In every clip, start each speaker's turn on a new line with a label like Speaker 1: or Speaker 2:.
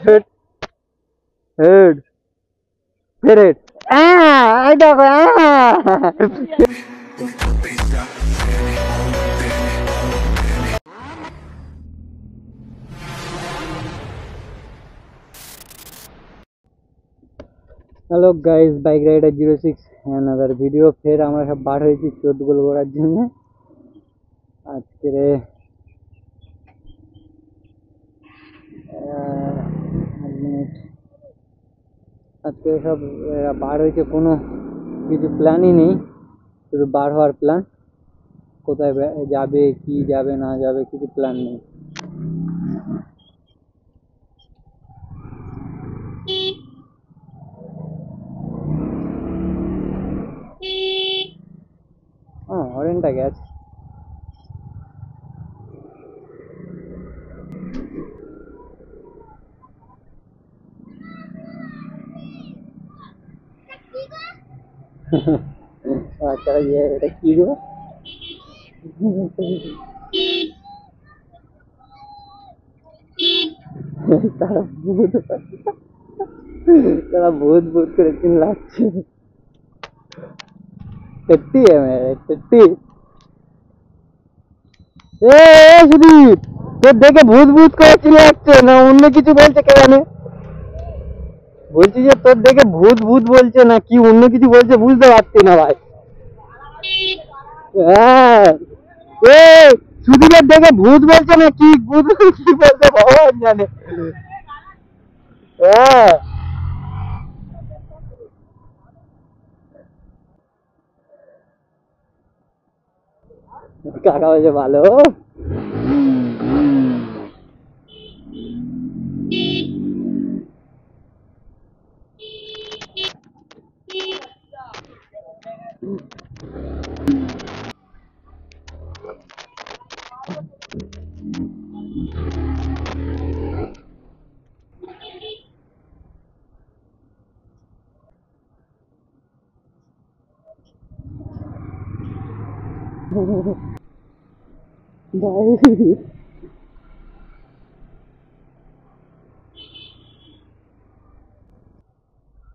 Speaker 1: Head head ফেরেট এই দেখো hello guys, bike rider 06 another video. ফের আমরা সব বার হয়েছি 14 গোল করার জন্য। আজকে আজকে সব বার হয়েছে, কোনো কিছু প্ল্যানই নেই, শুধু বার হওয়ার প্ল্যান। কোথায় যাবে, কি যাবে না যাবে, কিছু প্ল্যান নেই। হরেনটা গেছে। আচ্ছা, এটা কি গো? তারা ভূত তারা ভূত ভূত করে চিল্লাচ্ছে। সত্যি সত্যি সুদীপ, তোর দেখে ভূত ভূত করে চিল্লাচ্ছে না অন্য কিছু বলছে, কে জানে। বলছি যে তোর দেখে ভূত ভূত বলছে না কি অন্য কিছু বলছে, বুঝতে পারছি না ভাই। হ্যাঁ, সুদীপের দেখে ভূত বলছে না কি ভূত কি বলছে ভগবান জানে। হ্যাঁ, কাকা বলছে ভালো।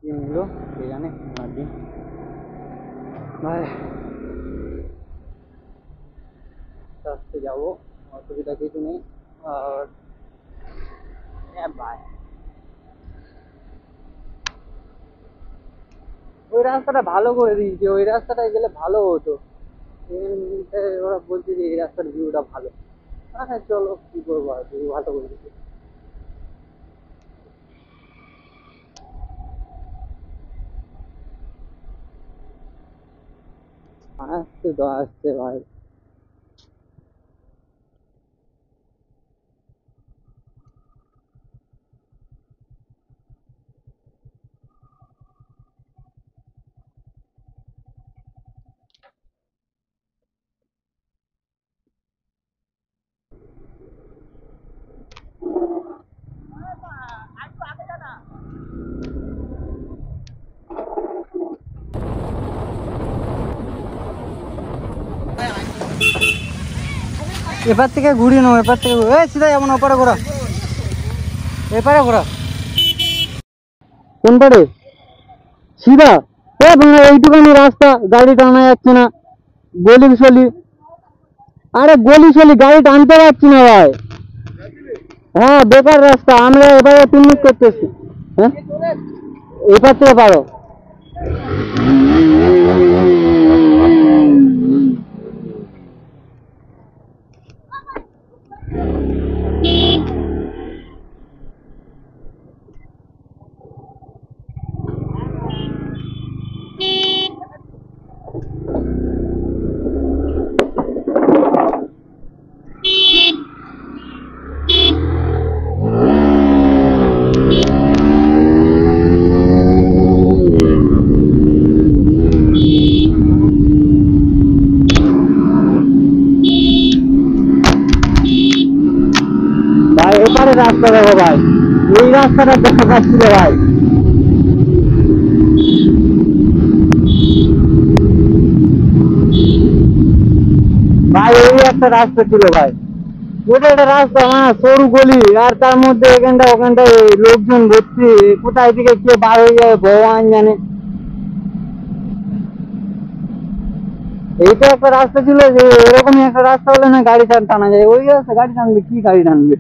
Speaker 1: কি নিলো কে জানে। ভাই আস্তে যাবো, অসুবিধা কিছু নেই। আর ভাই ওই রাস্তাটা ভালো করে দিয়েছে, ওই রাস্তাটায় গেলে ভালো হতো। ওরা বলছে যে এই রাস্তার ভিউটা ভালো। হ্যাঁ চলো, কি করবো, আর ভিউ ভালো করে দিচ্ছে। আসছে তো আসছে ভাই। এপার থেকে ঘুরি নাও, এপার থেকে সিধা যেমন ওপারে ঘোরা, এপারে ঘোরা। কোন পারে? সিধা। এইটুখানি রাস্তা, গাড়ি টানা যাচ্ছে না। গলি সলি, আরে গলি সলি গাড়ি টানতে পারছি না ভাই। হ্যাঁ বেকার রাস্তা, আমরা এবারে পিকনিক করতেছি। হ্যাঁ এপার থেকে পারো। ভাই এপারে রাস্তা দেখো ভাই, এই রাস্তাটা দেখা পাচ্ছিল ভাই। ভাই এই একটা রাস্তা ছিল ভাই। ওটা একটা রাস্তা মানে সরু গলি, আর তার মধ্যে এখানটা ওখানটায় লোকজন ভর্তি, কোথায় থেকে কে বার হয়ে যায় ভগবান জানে। এইটা একটা রাস্তা ছিল যে এরকমই একটা রাস্তা হলে না গাড়ি টানা যায়, ওই রাস্তা গাড়ি টানবে কি, গাড়ি টানবে।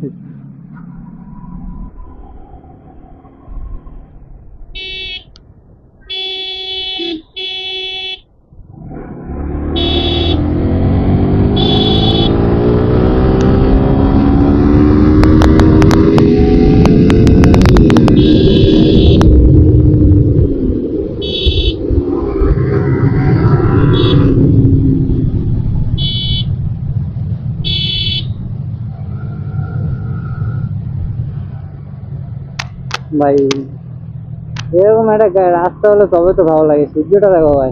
Speaker 1: ভাই এরকম একটা রাস্তা হলে তবে তো ভালো লাগে। সূর্যটা দেখো ভাই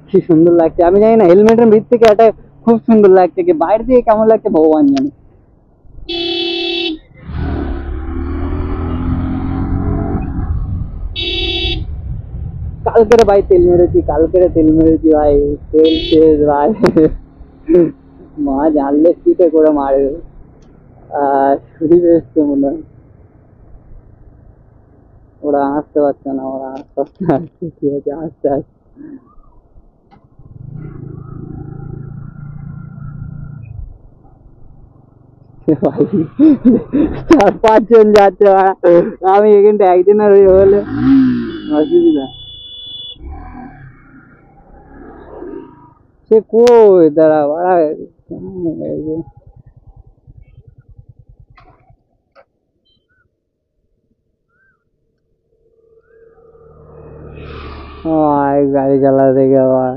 Speaker 1: কি সুন্দর লাগছে, আমি জানি না হেলমেটের ভিতর থেকে এটা খুব সুন্দর লাগছে, কি বাইরে থেকে কেমন লাগছে ভগবান জানে। কালকেরে ভাই তেল মেরেছি, কালকেরে তেল মেরেছি ভাই, তেল শেষ ভাই মা জানলে শীতে করে মারে। শরীর এসছে মনে হয়, ওরা আসতে পারছে না, ওরা আস্তে আস্তে আসছে, ঠিক আছে আস্তে আস্তে। ভাই 4-5 জন যাচ্ছে ওরা, আমি এখানটা একজনের হলে অসুবিধা। সে কই দাঁড়া ওরা, গাড়ি চালাতে গিয়ে আবার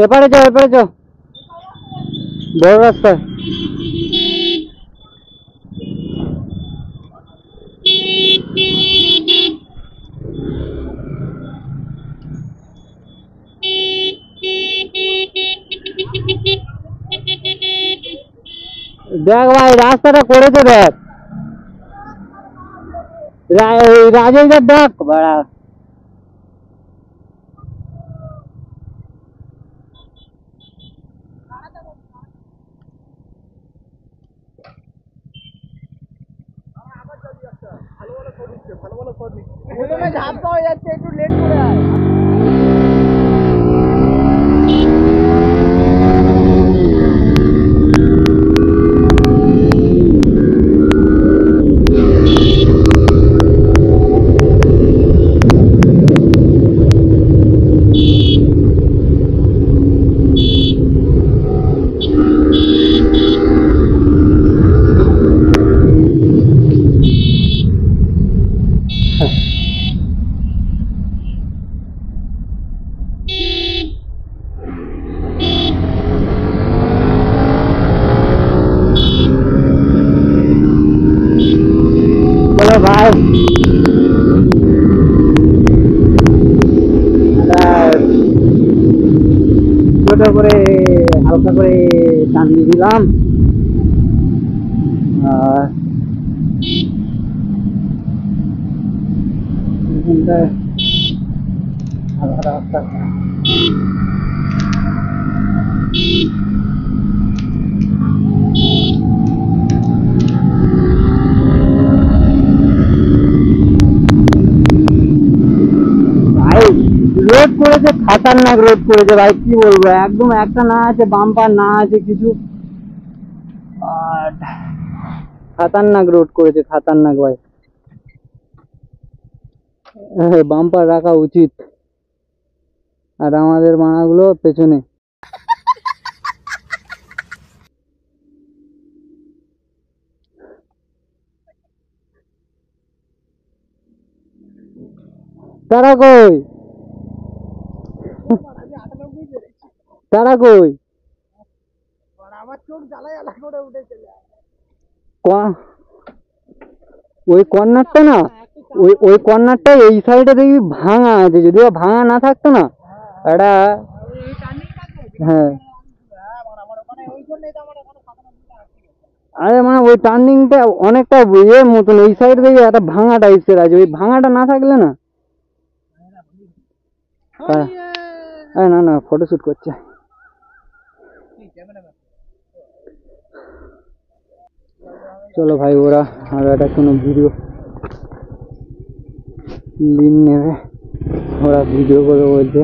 Speaker 1: এপারে যাও, এপারে যাও, বড় রাস্তা। দেখ ভাই রাস্তাটা করেছে দেখ, রাজেশদার দেখ বাড়া। ঝাপটা হয়ে যাচ্ছে, একটু লেট করে আয়। বলো ভাই, ছোট করে হালকা করে টান দিয়ে দিলাম, আর এখানটায় আধা রাস্তা। ভাই রোড করেছে, খাতারনাক রোড করেছে ভাই, কি বলবো, একদম একটা না আছে বাম্পার, না আছে কিছু, আর খাতারনাক রোড করেছে, খাতারনাক ভাই। বাম্পার রাখা উচিত, আর আমাদের মানাগুলো পেছনে। তারা কই? তারা কই? ওই কর্নারটা না, ওই কর্নারটা এই সাইডে দেখবি ভাঙা আছে, যদিও ভাঙা না থাকতো না এটা। হ্যাঁ, আরে মানে ওই টার্নিংটা অনেকটা ইয়ের মতন, এই সাইড দেখবি একটা ভাঙা টাইপের আছে, ওই ভাঙাটা না থাকলে না। না না, ফটোশুট করছে। চলো ভাই, ওরা আর একটা কোনো ভিডিও লিন নেবে, ওরা ভিডিও করে বলছে।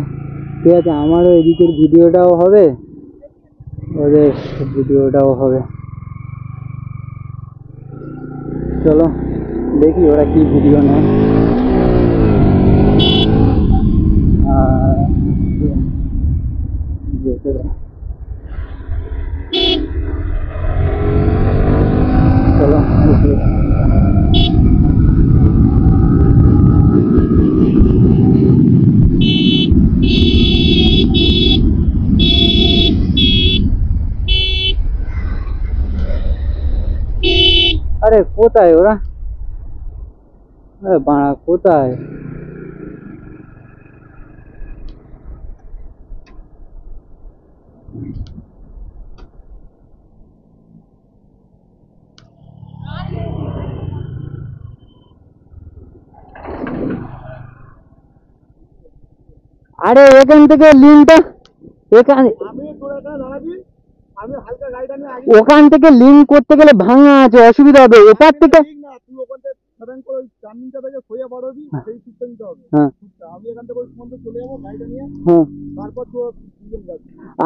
Speaker 1: ঠিক আছে, আমারও এদিকের ভিডিওটাও হবে, ওদের ভিডিওটাও হবে। চলো দেখি ওরা কি ভিডিও নেয়। যেতে দাও। চলো আরে কোথায় ওরা? আরে বাড়া কোথায়? আরে এখান থেকে লিঙ্কটা, ওখান থেকে লিঙ্ক করতে গেলে ভাঙা আছে, অসুবিধা হবে। ওপার থেকে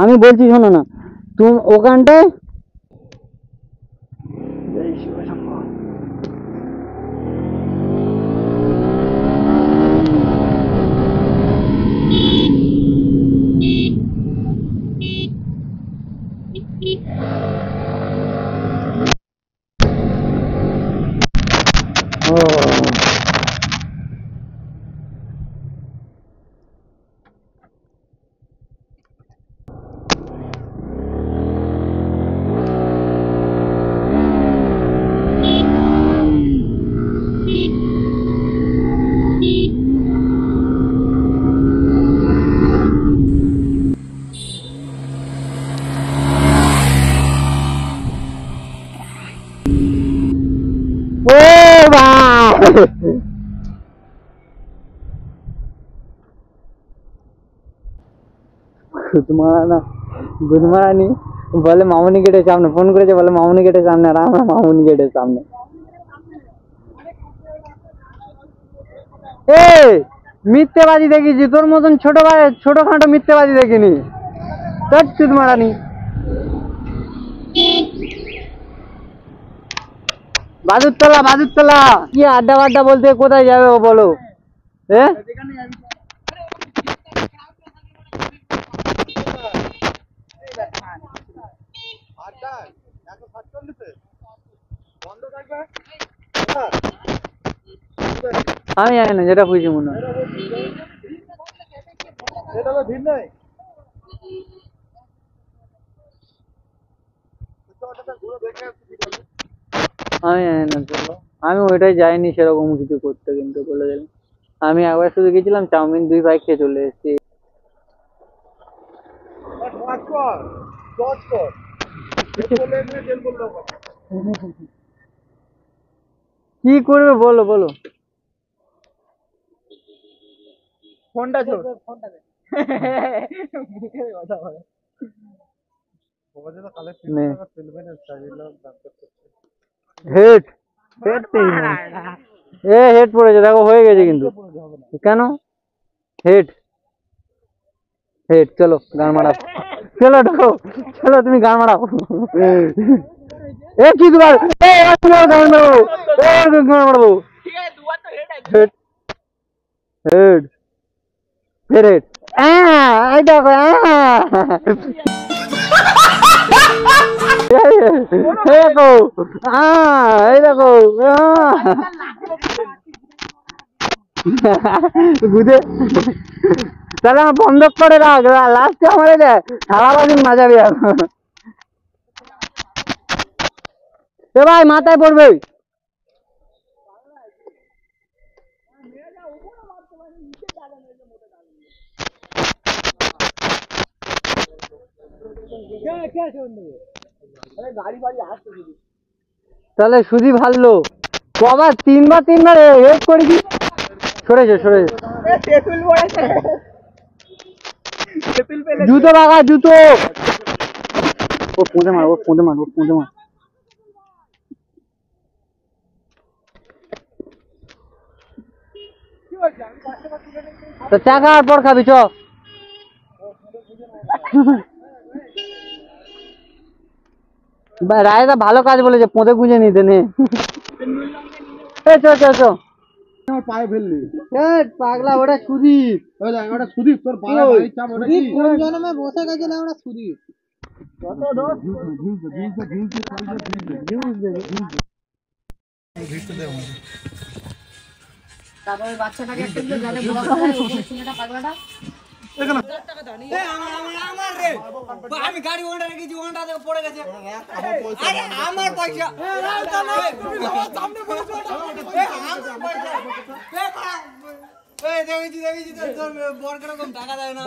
Speaker 1: আমি বলছি শোনো না, তুমি ওখানটায় গুদমারানি বলে মামুনি গেটের সামনে, ফোন করেছে বলে মামুনি গেটের সামনে, আর আমরা মামুনি গেটের সামনে। মিথ্যেবাজি দেখিছি, তোর মতন ছোটখাটো মিথ্যেবাজি দেখিনি। গুদমারানি বাদুরতলা কি আড্ডা বাড্ডা বলতে কোথায় যাবে ও বলো? আমি জানি না, যেটা বুঝি মনে হয়। আমি জানি না, চলো আমি ওইটাই যাইনি সেরকম কিছু করতে, কিন্তু বলে গেলে আমি একবার শুধু গেছিলাম, চাউমিন 2 ভাই খেয়ে চলে এসেছি। কি করবে বলো বলো? ফোনটা ছোট, ফোনটা দে। হেড হেড পড়েছে, দেখো হয়ে গেছে কিন্তু। কেন হেড? হেড চলো গান মারাও, চলো ঢোকো, চলো তুমি গান মারাও। কি দুবার গান মারবো, গান মারবো। হেড হেড ফের হেড, এই দেখো এই দেখো বুঝে তাহলে আমার বন্ধক করে রাখ, লাস্টে আমার সারাদিন মাজাবি। এ ভাই মাথায় পড়বে। তাহলে সুদীপ হারলো কবার, তিনবার হেড করেছি। সরেছে জুতো লাগা, জুতো ও পোঁদে মার। তো চা খাওয়ার পর খাবি চ। রায়দা ভালো কাজ বলেছে, পোঁদে গুঁজে নিতে নে। চ
Speaker 2: পায়ে ফেললি
Speaker 1: পাগলা, ওটা সুদীপ।
Speaker 2: ওটা সুদীপ, তোর পায়ে চাপ। ওটা কি
Speaker 1: কোন জন্মে বসে গেছে না ওটা সুদীপ? তারপরে বাচ্চাটাকে একটা দিলে যাতে বড় হয়, ওই ছেলেটা পাগলাটা আমি গাড়ি ওটা রেখেছি, ওটা পড়ে গেছে। আরে আমার পয়সা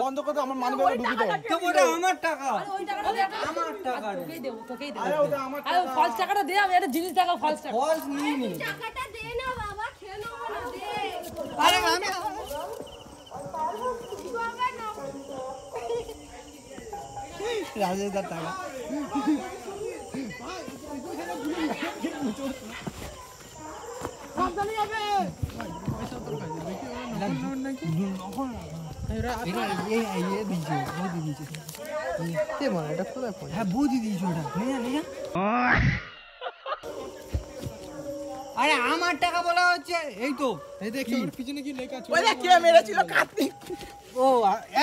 Speaker 2: বন্ধ করতে আমার মানি ব্যাগে ঢুকি দাও।
Speaker 1: আমার টাকা,
Speaker 3: ফলস টাকাটা দে, আমি একটা জিনিস টাকা ফলস টাকা
Speaker 4: টাকাটা দে না বাবা, খেয়ে নাও না, দে।
Speaker 1: আরে আমি রাজেদার টাকা আরে আমার টাকা বলা হচ্ছে। এই তো
Speaker 2: এই দেখি পিছনে কি লেখা আছে?
Speaker 5: ওইটা কে মেরেছিল? কার্তিক।
Speaker 1: ও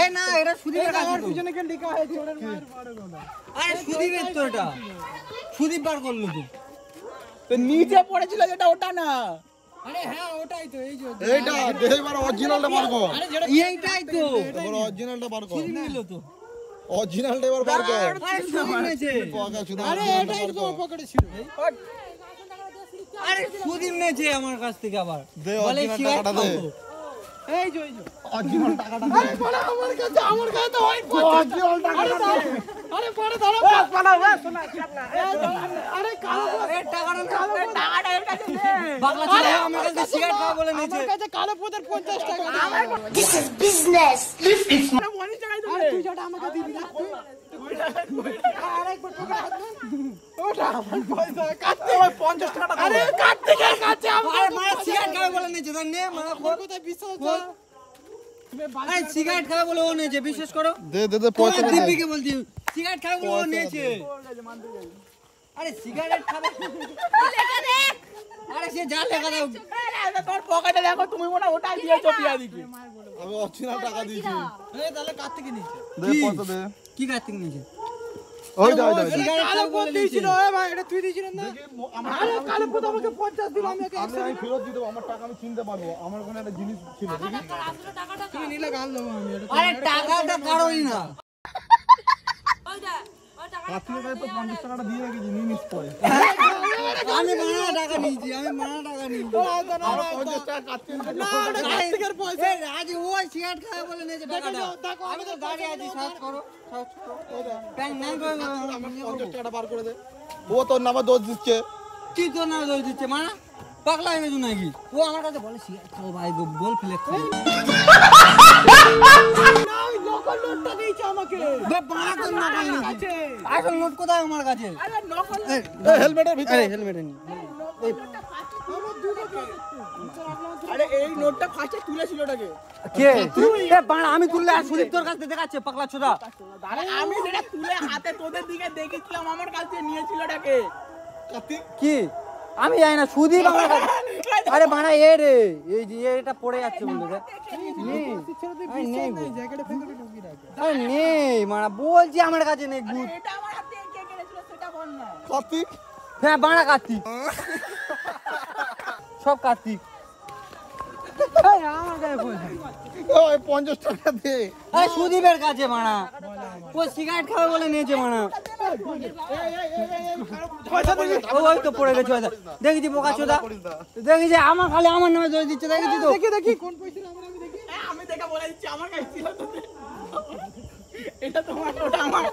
Speaker 1: এই না, এটা সুদীপের কাছে তো।
Speaker 2: পিছনে কি লেখা আছে? ওর মায়ের বড় গলা।
Speaker 1: আরে সুদীপের তো, এটা সুদীপ বার করলো তো।
Speaker 5: তো নিচে পড়েছিল যেটা, ওটা না।
Speaker 1: আরে হ্যাঁ ওটাই তো। এই যে
Speaker 2: এইটা দেখে এবার অরিজিনালটা বার কর।
Speaker 1: এইটাই তো
Speaker 2: এবার অরিজিনালটা বার কর।
Speaker 1: সুদীপ নিল তো।
Speaker 2: অরিজিনালটা এবার বার কর।
Speaker 1: আরে সুদীপ নিয়েছে।
Speaker 2: আরে এটাই তো পকেটে ছিল।
Speaker 1: আরে সুদীপ নিয়েছে আমার কাছ থেকে আবার।
Speaker 2: দে
Speaker 1: বলে
Speaker 2: অরিজিনাল
Speaker 1: সিগারেট
Speaker 2: টাকাটা দে।
Speaker 1: খাবো।
Speaker 5: এই যে
Speaker 2: অরিজিনাল টাকাটা দে।
Speaker 5: আমার কাছে তো ওই
Speaker 2: অরিজিনাল টাকাটা দে।
Speaker 5: আরে পড়ে ধরো, পালা শোনা চাপলা। আরে কালো
Speaker 1: এই টাকাটা না,
Speaker 5: টাকাটা এর কাছে দে।
Speaker 1: পাগলা ছেলে আমার কাছে সিগারেট খাওয়া বলে নিয়েছে।
Speaker 5: আমার কাছে কালো পোদের 50 টাকা।
Speaker 4: This is business.
Speaker 5: আরে মনি টাকাই দে। আরে তুই যেটা আমাকে দিবি না তুই। আরেকবার টাকা ওটা আমার পয়সা কাটতে ওই 50 টাকা। আরে কার্তিকের কাছে
Speaker 1: আরে মারা সিগারেট খাওয়া বলে নিয়েছে, তার নে মারা খোল।
Speaker 5: কোথায় বিশ্বাস
Speaker 1: খোল। আরে সিগারেট খাওয়া বলে ও নিয়েছে, বিশ্বাস করো।
Speaker 2: দে পয়সা
Speaker 1: তোমার
Speaker 2: দে।
Speaker 1: দিব্যিকে বলছি সিগারেট খাওয়া বলে ও নিয়েছে। আরে সিগারেট খাবে।
Speaker 4: লেখা দেখ।
Speaker 1: আরে সে যা লেখা দাও।
Speaker 5: তোর পকেটে দেখো, তুমি মনে হয় ওটাই দিয়েছো পিয়াদিকে।
Speaker 2: আমি অরিজিনাল টাকা দিয়েছি।
Speaker 1: তাহলে কার থেকে নিয়েছে?
Speaker 2: দে পয়সা দে।
Speaker 1: কি কার থেকে নিয়েছে?
Speaker 2: ওই যা যা।
Speaker 1: সিগারেট খাওয়া বলে নিয়েছে।
Speaker 5: এ ভাই এটা তুই দিয়েছিস না? আরে কালো পোদ আমাকে 50 দিল, আমি ওকে
Speaker 2: আমি ফেরত দিয়ে দেবো। আমার টাকা আমি চিনতে পারবো। আমার ওখানে একটা জিনিস ছিল।
Speaker 5: তুই নিলে গাল দেবো আমি।
Speaker 1: আরে টাকাটা কারোই না।
Speaker 2: আপনি ভাই তো 50 টাকাটা দিয়ে রেখেছি, নিয়ে নিস পরে।
Speaker 1: আমি মানা টাকা নিয়েছি, আমি মানা টাকা নিয়েছি।
Speaker 2: আর 50 টাকা কাটতে
Speaker 1: কার্তিকের পয়সা। আজ ওই সিগারেট খাওয়া বলে নিয়েছে টাকাটা। আমি তো গাড়ি আছি, সার্চ করো। ব্যাংক নাই করে
Speaker 2: আমার 50 টাকাটা বার করে দে। ও তোর নামে দোষ দিচ্ছে।
Speaker 1: কি তো না দই দিচ্ছে মানা? পাগলা হয়ে গেছো নাকি? ও আমার কাছে বলে সিগারেট খাও ভাই, গোল ফেলে খাও।
Speaker 5: নকল নোটটা দিয়েছে আমাকে।
Speaker 1: বাড়া তো না কাছে। আসল নোট কোথায় আমার কাছে?
Speaker 5: আরে নকল
Speaker 2: এই হেলমেটের ভিতরে।
Speaker 1: আরে হেলমেট নি।
Speaker 5: আরে এই নোটটা ফার্স্টে তুলেছিল ওটাকে।
Speaker 1: কে? এ বাড়া আমি তুললে আর সুদীপ তোর কাছে দেখাচ্ছে পাগলা ছোদা।
Speaker 5: আরে আমি যেটা তুলে হাতে তোদের দিকে দেখেছিলাম, আমার কাছে নিয়েছিল ওটাকে।
Speaker 2: কার্তিক
Speaker 1: কি? আমি জানি না, সুদীপ আমার কাছে। আরে বাড়া এ রে, এই যে এটা পড়ে যাচ্ছে বলে রে। নেই। আরে নেই গো।
Speaker 5: জ্যাকেটে ফেলে ঢুকি রাখে।
Speaker 1: আরে নেই মারা, বলছি আমার কাছে নেই গুড।
Speaker 5: এটা আমার হাতে কে কেড়েছিল সেটা বল না।
Speaker 2: কার্তিক
Speaker 1: হ্যাঁ বাড়া কার্তিক। সব কার্তিক।
Speaker 5: আমার গায়ে পয়সা
Speaker 2: ওই 50 টাকা দে।
Speaker 1: এই সুদীপের কাছে মানা ও সিগারেট খাবে বলে নিয়েছে মানা
Speaker 5: পয়সা দিবি
Speaker 1: ওই তো পড়ে গেছে পয়সা দেখেছি বোকা চোদা দেখেছি আমার খালি আমার নামে দোষ দিচ্ছে দেখেছি তো
Speaker 5: দেখি দেখি কোন পয়সা আমরা আমি দেখি আমি দেখে বলে দিচ্ছি আমার কাছে ছিল তো এটা তোমার ওটা আমার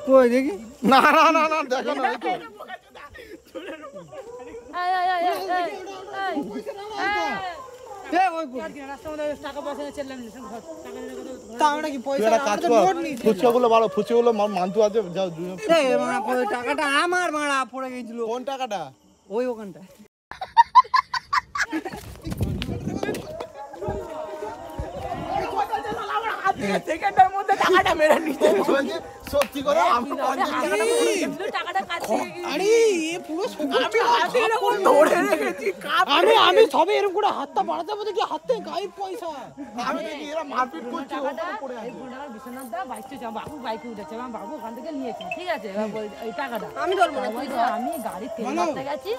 Speaker 1: কই দেখি
Speaker 2: না না না না দেখো না এই তো।
Speaker 3: এই, এই, এই, এই, এই, এই, এই।
Speaker 1: ওই
Speaker 3: রাস্তার মধ্যে টাকা পয়সা নিয়ে চেল্লাম নি, টাকা নিয়ে কোথাও-
Speaker 5: তা আমরা কি
Speaker 2: তুই
Speaker 5: পয়সা
Speaker 2: একটা কাজ
Speaker 5: আমরা তো
Speaker 2: কর,
Speaker 5: নোট নিয়েছি
Speaker 2: ফুচকাগুলো ভালো, ফুচকাগুলো মানতু আছে, যাও দুজন।
Speaker 1: মানা টাকাটা আমার মারা পড়ে গেছিল
Speaker 2: কোন টাকাটা?
Speaker 1: ওই ওখানটা
Speaker 5: সেকেন্ডের মধ্যে টাকাটা মেরে নিতে
Speaker 2: বলছে, সত্যি করে আমি 50 টাকা
Speaker 3: দিয়েছিল, টাকাটা কাছে
Speaker 5: আরে এ পুরো আমি হাতে এরকম ধরে রেখেছি আমি সবে এরকম করে হাতটা বাড়াতে পারতে কি হাতে গায়ে পয়সা
Speaker 2: আমি দেখি এরা মারপিট করছে
Speaker 3: টাকাটা
Speaker 2: ওখানে পড়ে আছে।
Speaker 3: এই 15 টাকার বিশ্বনাথ দা বাইক থেকে বাবু বাইকে উঠেছে, আমার বাবু ওখান থেকে নিয়েছে, ঠিক আছে? এবার এই টাকাটা
Speaker 5: আমি ধরবো না
Speaker 3: ওই তো আমি গাড়ি তেল মারতে গেছি,